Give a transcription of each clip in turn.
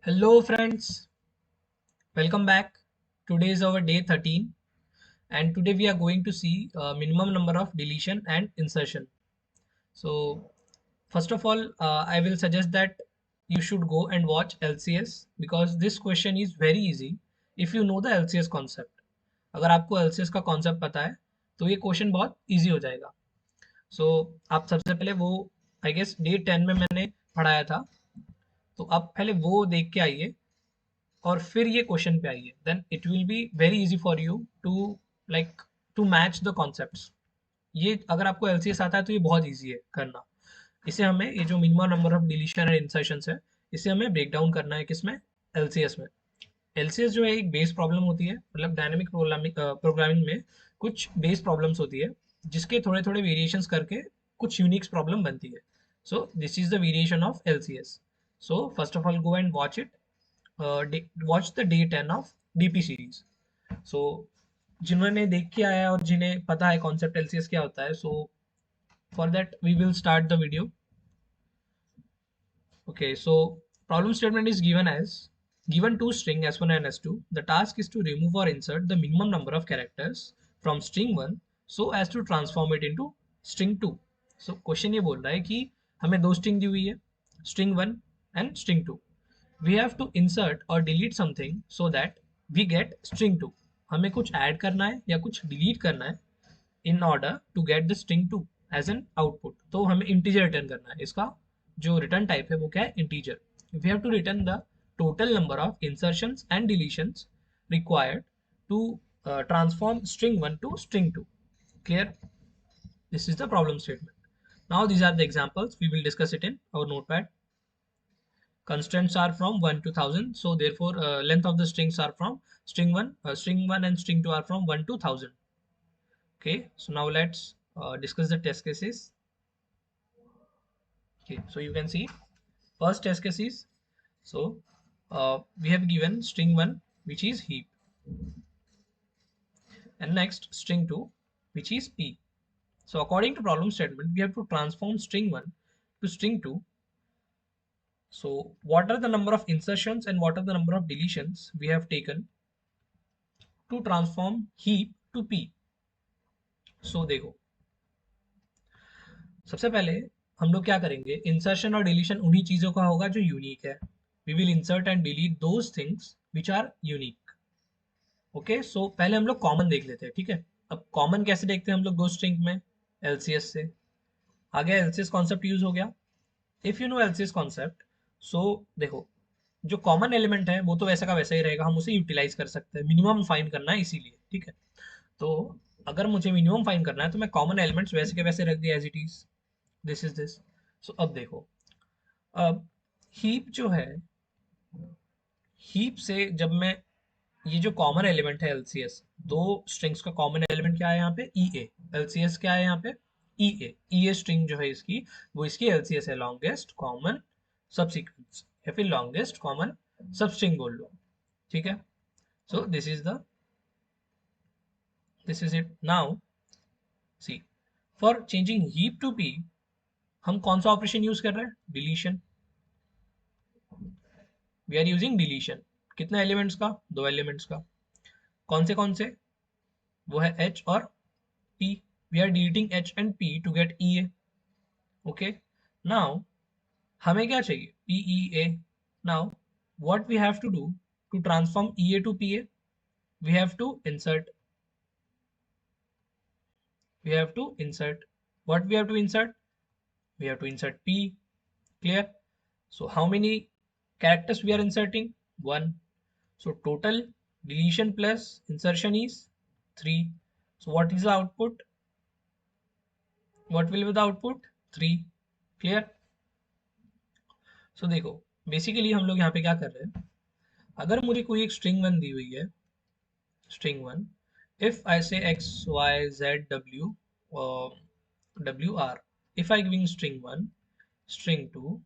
Hello friends, welcome back. Today is our day 13 and today we are going to see minimum number of deletion and insertion. So first of all, I will suggest that you should go and watch LCS because this question is very easy if you know the LCS concept. अगर आपको LCS का concept पता है तो ये question बहुत easy हो जाएगा. So आप सबसे पहले वो I guess day 10 में मैंने पढ़ाया था तो आप पहले वो देख के आइए और फिर ये क्वेश्चन पे आइए then it will be very easy for you to like to match the concepts. ये अगर आपको एलसीएस आता है तो ये बहुत इजी है करना. इसे हमें ये जो minimum number of deletion and insertions है इसे हमें ब्रेक डाउन करना है किसमें एलसीएस में. एलसीएस जो है एक बेस प्रॉब्लम होती है मतलब डायनामिक प्रोग्रामिंग में कुछ बेस प्रॉब्लम्स होती है जिसके थोड़े थोड़े वेरिएशंस करके कुछ यूनिक्स प्रॉब्लम बनती है. So this is the variation of LCS. So first of all go and watch it. Watch the day 10 of DP series. So जिन्होंने देख के आया है और जिन्हें पता है कॉन्सेप्ट एलसीएस क्या होता है, so for that we will start the video. Okay, so problem statement is given as given two string s1 and s2. The task is to remove or insert the minimum number of characters from string 1 so as to transform it into string 2. So question ये बोल रहा है कि हमें दो string दी हुई है, string 1 and string 2. We have to insert or delete something so that we get string 2. हमें कुछ ऐड करना है या कुछ डिलीट करना है in order to get the string 2 as an output. तो हमें integer रिटर्न करना है. इसका जो रिटर्न टाइप है वो क्या है integer. We have to return the total number of insertions and deletions required to transform string 1 to string 2. Clear? This is the problem statement. Now these are the examples. We will discuss it in our notepad. Constants are from 1 to 1000, so therefore length of the strings are from string 1 and string 2 are from 1 to 1000. Okay, so now let's discuss the test cases. Okay, so you can see first test case is, so we have given string 1 which is heap and next string 2 which is p. So according to problem statement we have to transform string 1 to string 2. So what are the number of insertions and what are the number of deletions we have taken to transform heap to p. So देखो, सबसे पहले हम लोग क्या करेंगे, insertion और deletion उन्हीं चीजों का होगा जो यूनिक है. We will insert and delete those things which are unique. Okay, so पहले हम लोग कॉमन देख लेते हैं. ठीक है, अब कॉमन कैसे देखते हैं हम लोग दो स्ट्रिंग में, एलसीएस से. आ गया एलसीएस कॉन्सेप्ट यूज हो गया. If you know LCS concept, so देखो जो कॉमन एलिमेंट है वो तो वैसा का वैसा ही रहेगा, हम उसे यूटिलाइज कर सकते हैं. मिनिमम फाइंड करना है इसीलिए. ठीक है, तो अगर मुझे मिनिमम फाइंड करना है तो मैं कॉमन एलिमेंट्स वैसे के वैसे रख दिया as it is. This is this. So अब देखो, अब हीप जो है, हीप से जब मैं ये जो कॉमन एलिमेंट है एलसीएस, दो स्ट्रिंग्स का कॉमन एलिमेंट क्या है यहाँ पे, ई ए. एलसीएस क्या है यहाँ पे, ई ए. ई ए स्ट्रिंग जो है इसकी, वो इसकी एलसीएस है, लॉन्गेस्ट कॉमन सब सीक्वेंस या फिर लॉन्गेस्ट कॉमन सब स्ट्रिंग बोल लो. ठीक है, so this is it. Now see, for changing heap to pea हम कौन सा ऑपरेशन यूज कर रहे हैं, deletion. We are using deletion. कितने एलिमेंट्स का, दो एलिमेंट्स का. कौन से, वो है h और p. We are deleting h and p to get e a. Okay, now हमें क्या चाहिए, p e a. Now what we have to do to transform e a to p a, we have to insert, we have to insert. What we have to insert, we have to insert p. Clear? So how many characters we are inserting, 1. So total deletion plus insertion is 3. So what is the output, what will be the output, 3. Clear? So देखो, basically हम लोग यहाँ पे क्या कर रहे हैं, अगर मुझे कोई एक स्ट्रिंग 1 दी हुई है, string 1, if I say x y z w w r, if I giving string 1, string 2,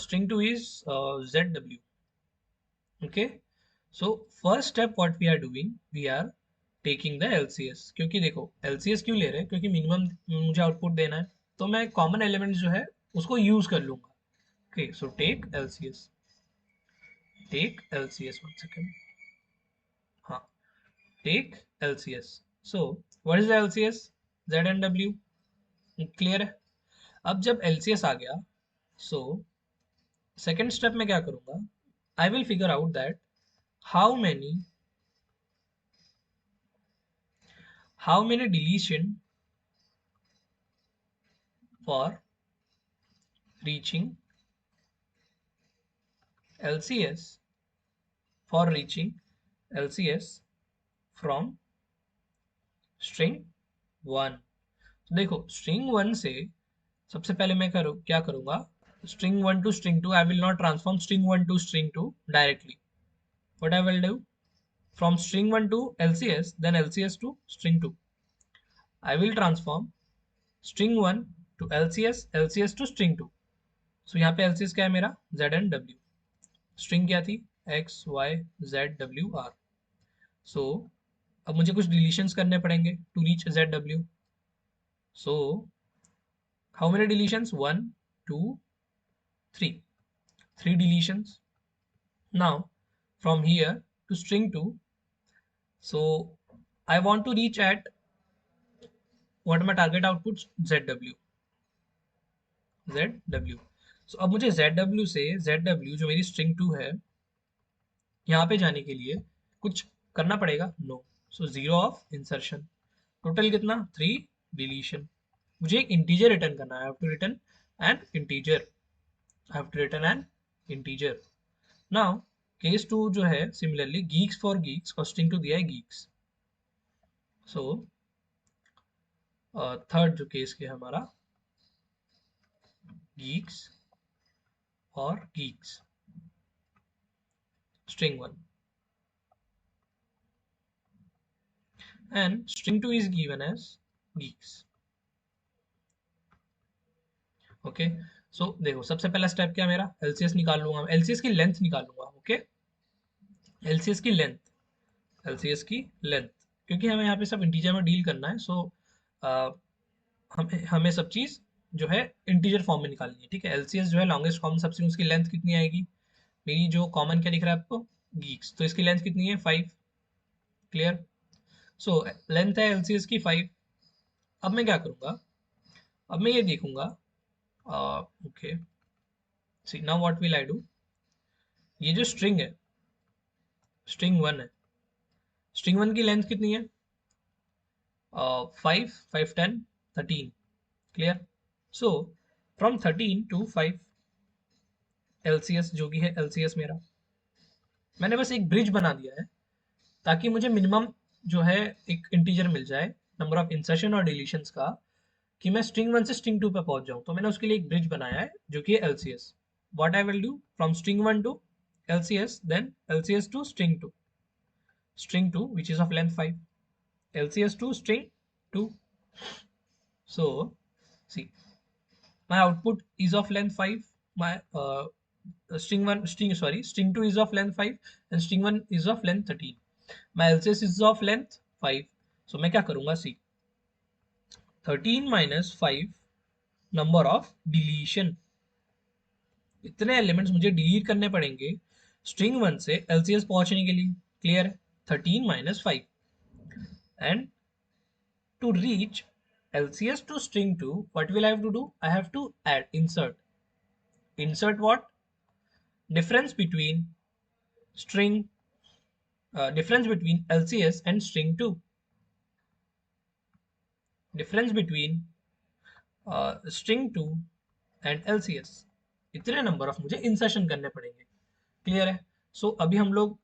string 2 is zw. Okay, so first step what we are doing, we are taking the LCS. क्योंकि देखो LCS क्यों ले रहे हैं, क्योंकि minimum मुझे output देना है तो मैं कॉमन एलिमेंट जो है उसको यूज कर लूंगा. Okay, so take LCS. take LCS, one second. हाँ, take LCS. So what is the LCS? Z and W. Clear है? अब जब LCS आ गया, so सेकेंड स्टेप में क्या करूंगा, I will figure out that how many deletion for reaching LCS for reaching LCS from string 1. देखो string 1 से सबसे पहले मैं क्या करूंगा, string 1 to string 2, I will not transform string 1 to string 2 directly. What I will do, from string 1 to LCS, then LCS to string 2, I will transform string 1 to LCS, LCS to string 2. So यहाँ पे LCS क्या है मेरा, Z and W. string क्या थी, X Y Z W R. So अब मुझे कुछ डिलीशंस करने पड़ेंगे to reach ZW. So how many deletions? 1, 2, 3. 3 deletions. Now from here to string 2, so I want to reach at what my target output, ZW. ZW. So अब मुझे ZW से ZW जो मेरी string 2 है यहाँ पे जाने के लिए कुछ करना पड़ेगा, no. So zero of insertion. Total कितना, 3 डिलीशन. मुझे एक इंटीजर रिटर्न करना है. I have to return an integer. I have to return an integer. Now case 2 जो है, similarly geeks for geeks, costing two दिया है गीक्स. सो थर्ड जो केस के हमारा गीक्स और geeks string 1 and string 2 is given as geeks. Okay. So देखो सबसे पहला स्टेप क्या मेरा, LCS निकाल लूंगा, LCS की लेंथ निकाल लूंगा. ओके, LCS की लेंथ, LCS की लेंथ, क्योंकि हमें यहाँ पे सब इंटीजर में डील करना है. सो हमें सब चीज जो है इंटीजर फॉर्म में निकालनी है. ठीक है, LCS जो है लॉन्गेस्ट कॉमन सबस्ट्रिंग, उसकी लेंथ कितनी आएगी, मेरी जो कॉमन क्या दिख रहा है आपको, गीक्स, तो इसकी लेंथ कितनी है, 5. क्लियर? सो लेंथ है LCS की 5. अब मैं क्या करूंगा, अब मैं ये देखूंगा, okay, see now what will I do, ये जो स्ट्रिंग है, स्ट्रिंग 1 है, स्ट्रिंग 1 की लेंथ कितनी है, 5, 5, 10, 13. Clear? So from 13 to 5 LCS जो भी है, LCS मेरा, मैंने बस एक ब्रिज बना दिया है ताकि मुझे मिनिमम जो है एक इंटीजर मिल जाए नंबर ऑफ इंसर्शन और डिलीशंस का, कि मैं स्ट्रिंग 1 से स्ट्रिंग 2 पे पहुंच जाऊं. तो मैंने उसके लिए एक ब्रिज बनाया है जो कि है LCS. What I will do, from string 1 to LCS, then LCS to string 2 which is of length 5, LCS to string 2. So see, my output is of length 5, my string 2 is of length 5 and string 1 is of length 13. my LCS is of length 5. so मैं क्या करूंगा, see, 13 minus 5 number of deletion, इतने elements मुझे delete करने पड़ेंगे string 1 से LCS पहुंचने के लिए. क्लियर है? 13 minus 5. and to reach LCS to string 2, what will I have to do? I have to add, insert. Insert what? Difference between string, difference between LCS and string 2. Difference between string 2 and LCS. इतने number of मुझे insertion करने पड़ेंगे. Clear है? सो अभी हम लोग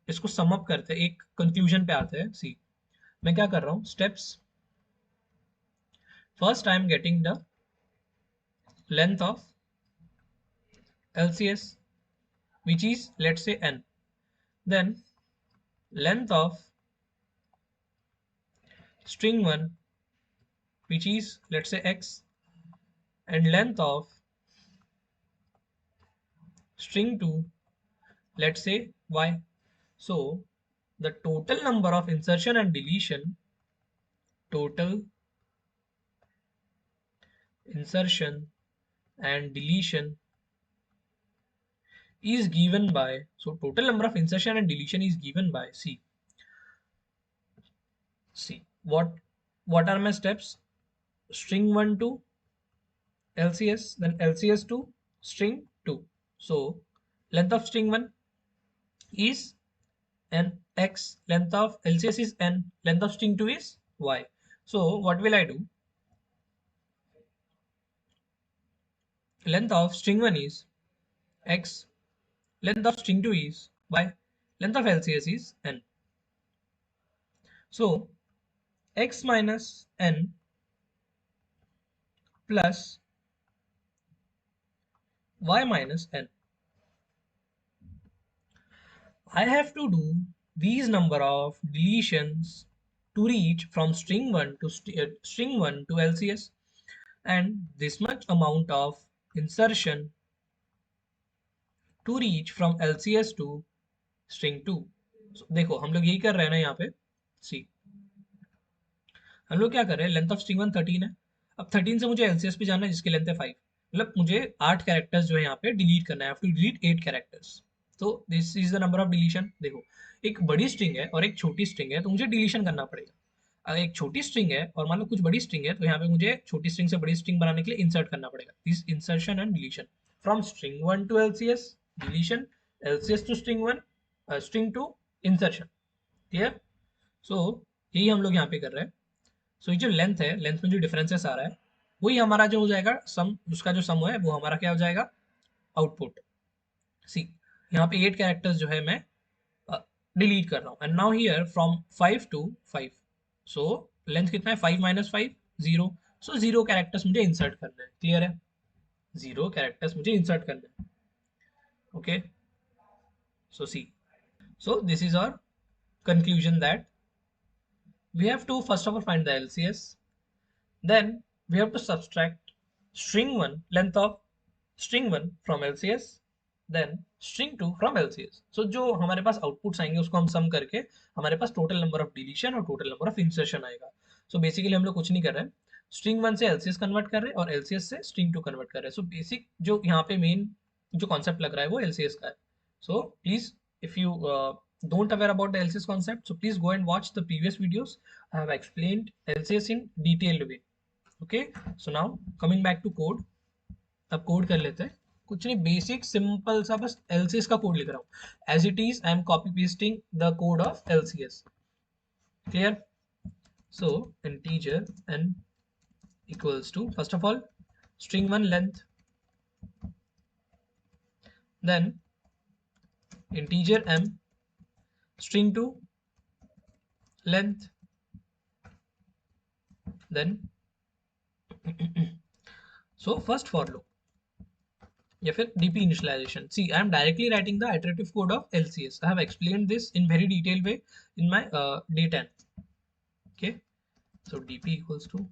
इसको sum up करते हैं, एक कंक्लूजन पे आते हैं. सी, मैं क्या कर रहा हूँ, steps. First I am getting the length of LCS which is, let's say, n. Then length of string 1 which is, let's say, x, and length of string 2, let's say, y. So the total number of insertion and deletion, total insertion and deletion is given by, so total number of insertion and deletion is given by, see what are my steps? String 1 to LCS, then LCS to string 2. So length of string 1 is n x, length of LCS is n, length of string 2 is y. So what will I do? Length of string 1 is x, length of string 2 is y, length of LCS is n. So x minus n plus y minus n. I have to do these number of deletions to reach from string 1 to string 1 to LCS, and this much amount of insertion to reach from LCS to string 2. So, देखो हम लोग यही कर रहे हैं ना यहाँ पे, सी हम लोग क्या कर रहे हैं, लेंथ ऑफ स्ट्रिंग 1 13 है, अब 13 से मुझे LCS पे जाना है जिसकी लेंथ है 5, मतलब मुझे 8 कैरेक्टर्स जो है यहाँ पे डिलीट करना है, I have to delete 8 characters. तो this is the number of deletion. देखो एक बड़ी स्ट्रिंग है और एक छोटी स्ट्रिंग है, तो मुझे डिलीशन करना पड़ेगा। अगर एक छोटी स्ट्रिंग है और मान लो कुछ बड़ी स्ट्रिंग है, तो यहाँ पे मुझे छोटी स्ट्रिंग से बड़ी स्ट्रिंग बनाने के लिए इंसर्ट करना पड़ेगा। This insertion and deletion from string 1 to LCS, deletion LCS to string 1, string 2, insertion. Clear? So यही हम लोग यहाँ पे कर रहे हैं। सो ये जो लेंथ है, लेंथ में जो डिफरेंसेस आ रहा है, वही हमारा जो हो जाएगा सम, उसका जो सम है वो हमारा क्या हो जाएगा, आउटपुट। सी यहाँ पे 8 कैरेक्टर्स जो है मैं डिलीट कर रहा हूँ, and now here from 5 to 5, so length कितना है, 5 माइनस 5 0, सो 0 कैरेक्टर्स मुझे इंसर्ट करना है। क्लियर है? 0 कैरेक्टर्स मुझे इंसर्ट करना है। Okay, so see, so this is our conclusion that we have to first of all find the LCS, then we have to subtract string 1, length of string 1 from LCS, then string 2 from LCS. So जो हमारे पास outputs आएंगे उसको हम सम करके हमारे पास total number of deletion और total number of insertion आएगा। So basically हम लोग कुछ नहीं कर रहे हैं, स्ट्रिंग 1 से LCS कन्वर्ट कर रहे हैं और LCS से स्ट्रिंग 2 कन्वर्ट कर रहे हैं। सो बेसिक जो यहाँ पे मेन जो कॉन्सेप्ट लग रहा है वो LCS का है। So please if you don't aware about the LCS concept, so please go and watch the previous videos. I have explained LCS in detailed way. Okay, so now coming back to code, अब code कर लेते हैं। कुछ नहीं, basic simple सा बस LCS का code लिख रहा हूँ। As it is I am copy pasting the code of LCS। Clear? So integer n equals to, first of all, string 1 length, then integer m, string 2 length, then so first for loop या फिर DP initialization. See, I am directly writing the iterative code of LCS. I have explained this in very detailed way in my day 10. Okay, so DP equals to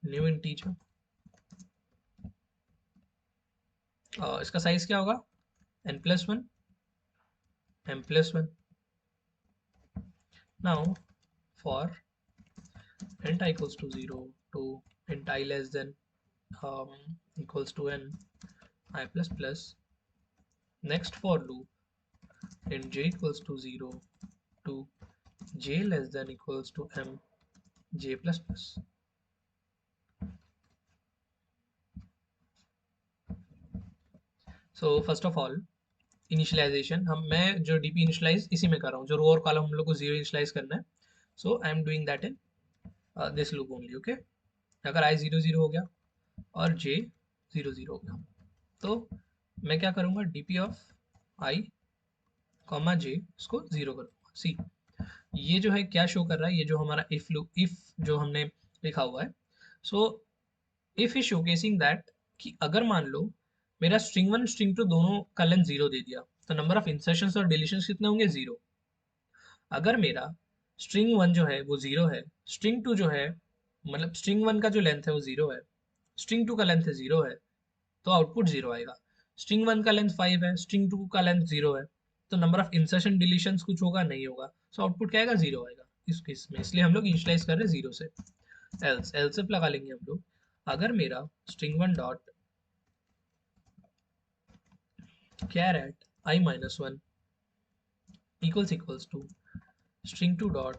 new integer, इसका size क्या होगा, n+1 m+1। now for int I equals to 0 to int I less than equals to n I plus plus, next for loop int j equals to 0 to j less than equals to m j plus plus। so first of all initialisation मैं जो DP initialise इसी में कर रहा हूँ, जो रो और column हम लोग को जीरो इनिशियलाइज करना है। So I am doing that in this loop only. Okay, अगर आई 0 0 हो गया और जे 0 0 हो गया, तो मैं क्या करूँगा, डीपी ऑफ आई कॉमा जे इसको 0 करूँगा। सी ये जो है क्या शो कर रहा है, ये जो हमारा इफ लूप, इफ जो हमने लिखा हुआ है, so if is showcasing that कि अगर मान लो मेरा स्ट्रिंग 1 स्ट्रिंग 2 दोनों का लेंथ 0 दे दिया, तो नंबर ऑफ इंसर्शंस और डिलीशंस कितने होंगे, 0। अगर मेरा स्ट्रिंग 1 जो है वो 0 है, स्ट्रिंग 2 जो है, मतलब स्ट्रिंग 1 का जो लेंथ है वो 0 है, स्ट्रिंग 2 का लेंथ है 0 है, तो आउटपुट 0 आएगा। स्ट्रिंग 1 का लेंथ 5 है, स्ट्रिंग 2 का लेंथ 0 है, तो नंबर ऑफ इंसर्शन डिलीशंस कुछ होगा, नहीं होगा। सो आउटपुट क्या आएगा, 0 आएगा इस केस में। इसलिए हम लोग इनिशियलाइज कर रहे हैं 0 से। एल्स एल्स लगा लेंगे हम लोग, अगर मेरा string 1 dot caret I minus 1 equals to string 2 dot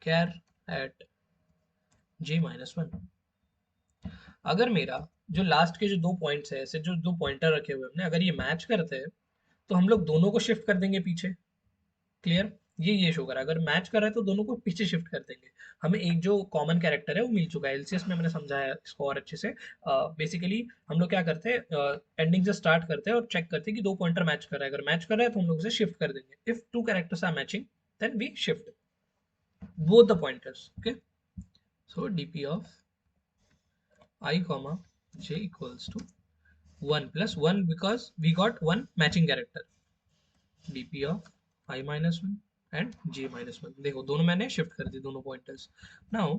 char at j minus 1। अगर मेरा जो लास्ट के जो दो पॉइंट्स है, ऐसे जो दो पॉइंटर रखे हुए हमने, अगर ये मैच करते हैं तो हम लोग दोनों को शिफ्ट कर देंगे पीछे। क्लियर? ये शो करा, अगर मैच कर रहा है तो दोनों को पीछे शिफ्ट कर देंगे। हमें एक जो कॉमन कैरेक्टर है वो मिल चुका है। एलसीएस में मैंने समझाया इसको और अच्छे से। बेसिकली हम लोग क्या करते हैं, एंडिंग से स्टार्ट करते हैं और चेक करते हैं कि दो पॉइंटर मैच कर रहा है। अगर मैच कर रहा है तो हम लोग उसे शिफ्ट कर देंगे। If two characters are matching then we shift both the pointers। Okay, so dp of I comma j equals to 1 plus 1 because we got one matching character। dp of I minus 1 and j minus 1। देखो दोनों मैंने shift कर दी, दोनों pointers. Now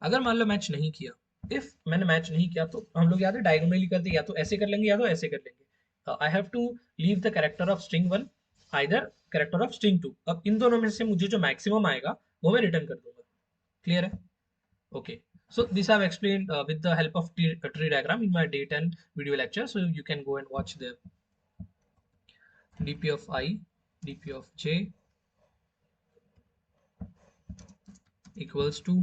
अगर मान लो match नहीं किया, if मैंने मैच नहीं किया तो हम लोग या तो डायगोनली करते, या तो ऐसे कर लेंगे या तो ऐसे कर लेंगे। I have to leave the character of string 1 either character of string 2। अब इन दोनों में से मुझे जो मैक्सिमम आएगा वो मैं रिटर्न कर दूंगा। क्लियर है? Okay, so this I've explained with the help of tree diagram in my day 10 video lecture, so you can go and watch there। dp of I, dp of j equals to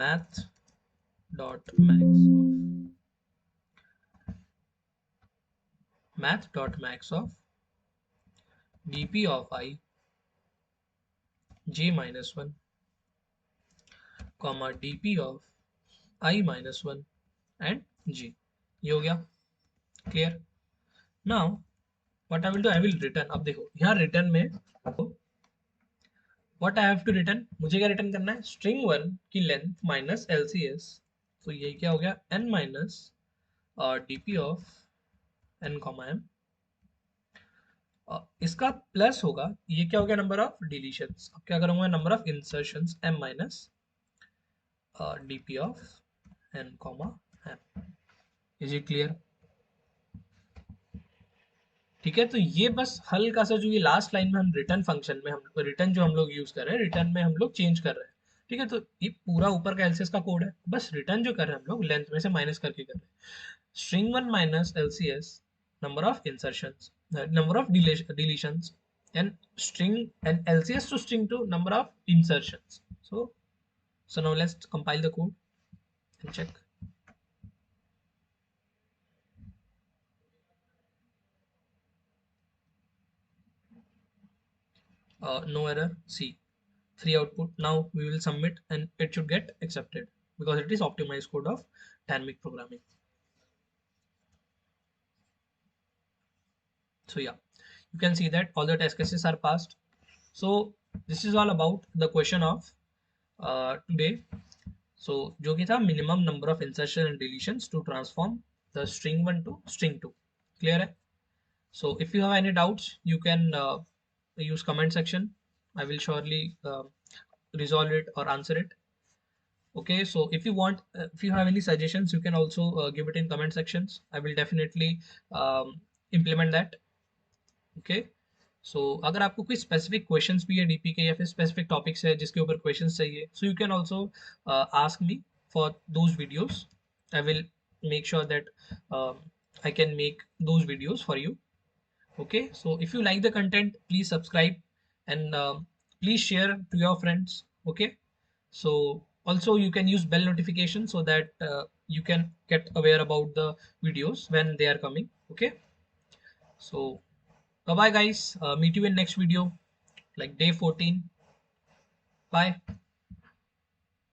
math dot max of dp of I j minus 1 comma dp of I minus 1 and g। ये हो गया। Clear? Now what I will do, I will return. अब देखो यहाँ return में what I have to return, मुझे क्या return करना है, स्ट्रिंग 1 की लेंथ माइनस एलसीएस। तो ये क्या हो गया, n minus DP of n comma m। इसका प्लस होगा, ये क्या हो गया, नंबर ऑफ डिलीशंस। अब क्या करूंगा, number of insertions m minus DP of n comma m। Is it clear? ठीक है, तो ये बस हल्का सा जो ये लास्ट लाइन में हम रिटर्न फंक्शन में, हम रिटर्न जो हम लोग यूज कर रहे हैं, रिटर्न में हम लोग चेंज कर रहे हैं। ठीक है, तो ये पूरा ऊपर का एलसीएस का कोड है, बस रिटर्न जो कर रहे हैं हम लोग लेंथ में से माइनस करके कर रहे हैं। String 1 minus LCS number of insertions, number of deletions, and string and LCS to string 2 number of insertions. So now let's compile the code and check। No error, see 3 output। Now we will submit and it should get accepted because it is optimized code of dynamic programming। So yeah, you can see that all the test cases are passed। So this is all about the question of today। So जो कि था minimum number of insertion and deletions to transform the string 1 to string 2। clear है? So if you have any doubts you can use comment section। I will surely resolve it or answer it। Okay, so if you want, if you have any suggestions you can also give it in comment sections। I will definitely implement that। Okay, so अगर आपको कोई specific questions भी है DP के, या फिर specific topics है जिसके ऊपर क्वेश्चंस चाहिए, so you can also ask me for those videos. I will make sure that I can make those videos for you. Okay, so if you like the content please subscribe and please share to your friends। okay, so also you can use bell notification so that you can get aware about the videos when they are coming। okay, so bye bye guys, meet you in next video like day 14। bye।